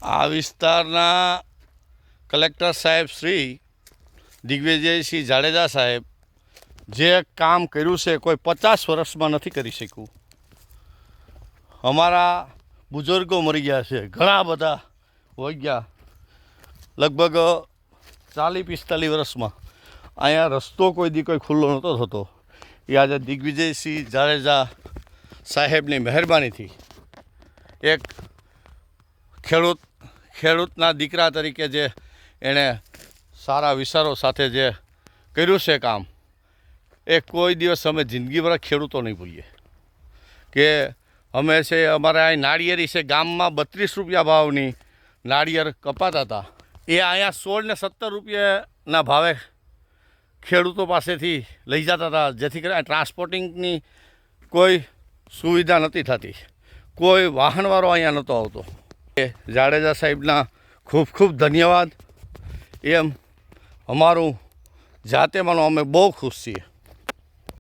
આ વિસ્તારના કલેક્ટર સાહેબ શ્રી દિગ્વિજયસિંહ જાડેજા સાહેબ જે કામ કર્યું છે કોઈ 50 વર્ષમાં નથી કરી શક્યું. અમારા બુઝુર્ગો મરી ગયા છે, ઘણા બધા હોઈ ગયા, લગભગ 40-45 વર્ષમાં. અહીંયા રસ્તો કોઈ દી કોઈ ખુલ્લો નહોતો થતો. એ આજે દિગ્વિજયસિંહ જાડેજા સાહેબની મહેરબાનીથી એક ખેડૂતના દીકરા તરીકે જે એણે સારા વિચારો સાથે જે કર્યું છે કામ, એ કોઈ દિવસ અમે જિંદગીભર ખેડૂતો નહીં ભૂલીએ. કે અમે છે અમારે અહીં નાળિયેરી છે, ગામમાં 32 રૂપિયા ભાવની નાળિયેર કપાતા હતા, એ અહીંયા 16 ને 17 રૂપિયાના ભાવે ખેડૂતો પાસેથી લઈ જતા હતા. જેથી કરીને ટ્રાન્સપોર્ટિંગની કોઈ સુવિધા નહોતી થતી, કોઈ વાહનવાળો અહીંયા નહોતો આવતો. એ જાડેજા સાહેબના ખૂબ ખૂબ ધન્યવાદ. એમ અમારું જાતે માનો અમે બહુ ખુશ છીએ.